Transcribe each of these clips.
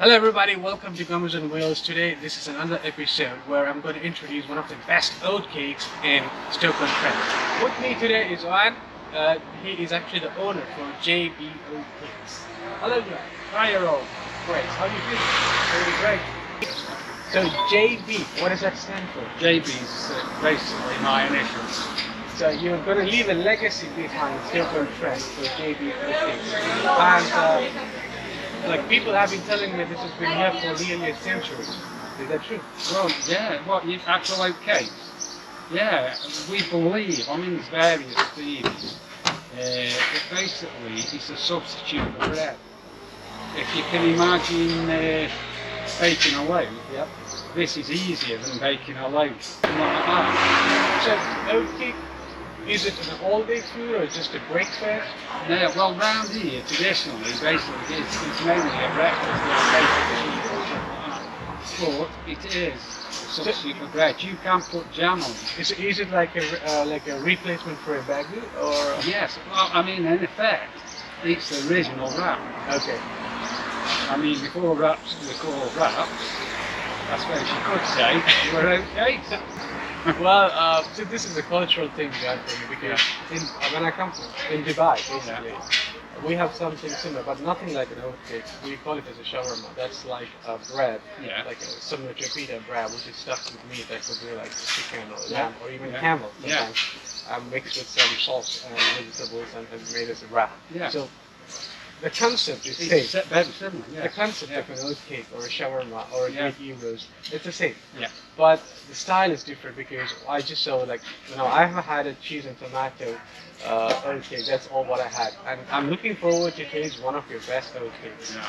Hello everybody, welcome to gomezonwheels. Today this is another episode where I'm going to introduce one of the best oatcakes in Stoke on Trent. With me today is Owen. He is actually the owner for JB Oatcakes. Hello John. Hi, all. Great. How are you Really great. feeling? So JB, what does that stand for? JB's basically my initials. So you're going to leave a legacy behind Stoke on Trent for JB Oatcakes. And like people have been telling me this has been here for nearly a century. Is that true? Well, yeah, what, you actual oatcakes? Yeah, we believe, I mean, there's various theories. But basically, it's a substitute for bread. If you can imagine baking a loaf, Yep. this is easier than baking a loaf. Something like that. So oatcake, is it an all-day food or just a breakfast? Yeah, well, round here, traditionally, basically, it's mainly a breakfast or a bacon or something like that. But it is a substitute for bread. You can put jam on it. Is it like a replacement for a bagu or? Yes, well, I mean, in effect, it's the original wrap. Okay. I mean, before wraps were called wraps, I suppose you could say, were oatcakes. Well, so this is a cultural thing, John, for me because when I come in Dubai, basically, we have something similar, but nothing like an oatcake. We call it as a shawarma. That's like a bread, Yeah. like similar to a pita bread, which is stuffed with meat. That could be like chicken or Yeah. lamb or even Yeah. camel Yeah. sometimes, mixed with some sauce and vegetables and made as a wrap. Yeah. So the concept is It's same. very similar, yeah. The concept Yeah. of an oatcake or a shawarma or a Yeah. Greek roast, it's the same. Yeah. But the style is different because I just saw like, I have had a cheese and tomato oatcake. That's all what I had. And I'm looking forward to taste one of your best oatcakes. Yeah.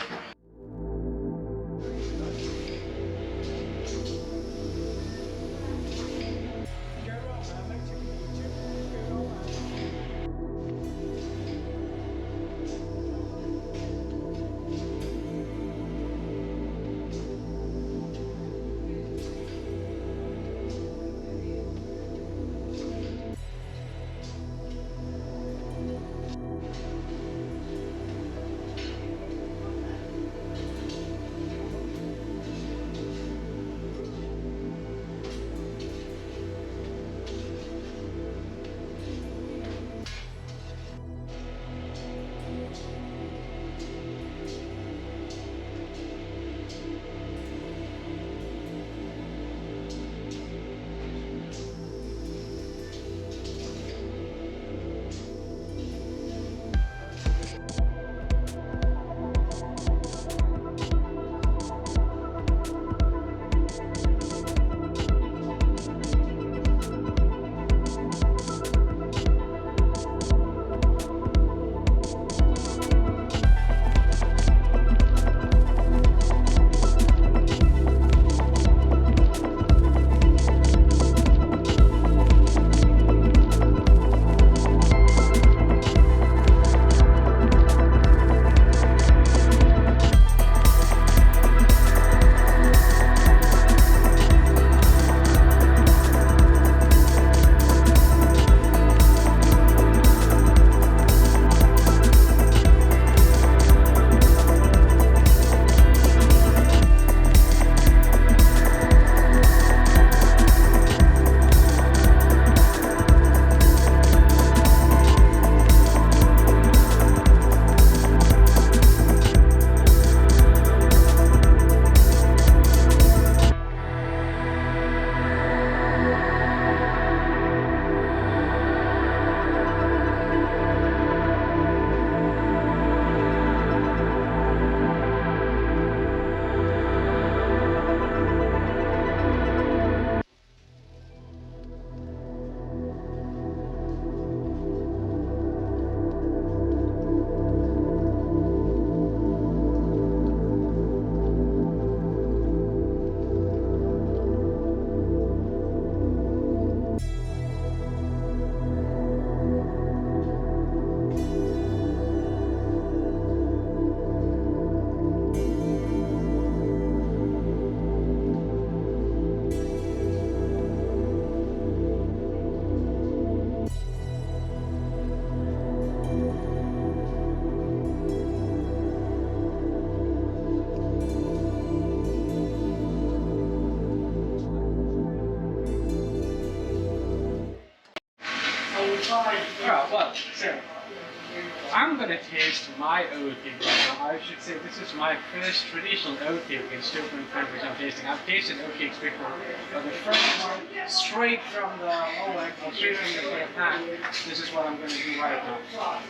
taste my oatcake right now. I should say this is my first traditional oatcake in Stoke on Trent which I'm tasting. I've tasted oatcakes before, but the first one straight from the oven or straight from the pan. This is what I'm going to do right now.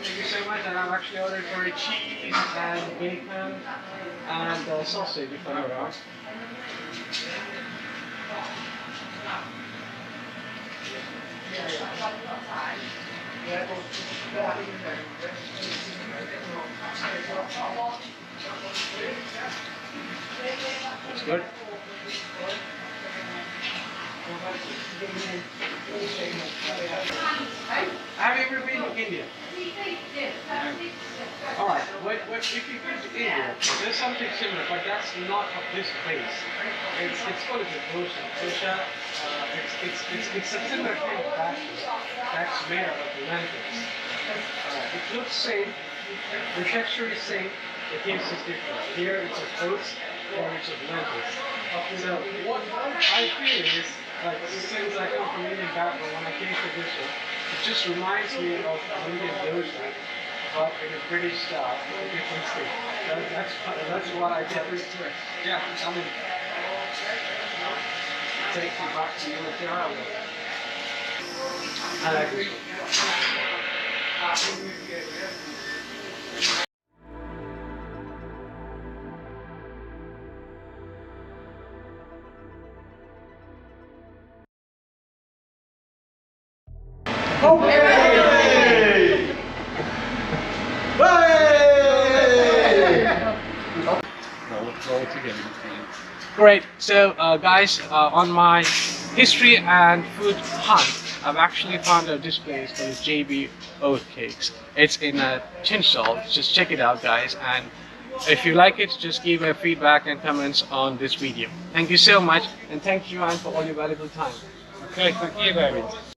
Thank you so much, and I've actually ordered for cheese and bacon and sausage if I'm around. That's good. Have you ever been to India? Alright, if you go to India, there's something similar, but that's not of this place. It's called a dosha. Dosha, it's a similar kind of batter that's made out of lentils. It looks same, the texture is same, the taste is different. Here it's of oats, there it's of lentils. So what I feel is, like since I come from Indian background, when I taste the dish, it just reminds me of Indian dosha, but in a British style, with a different state. That's what I get. Yeah, I mean, takes you back to your childhood. I like this one. Great. So, guys, on my history and food hunt, I've actually found out this place called JB Oatcakes. It's in a Chinshaw. Just check it out, guys. And if you like it, just give a feedback and comments on this video. Thank you so much, and thank you, Anne, for all your valuable time. Okay, thank you very much.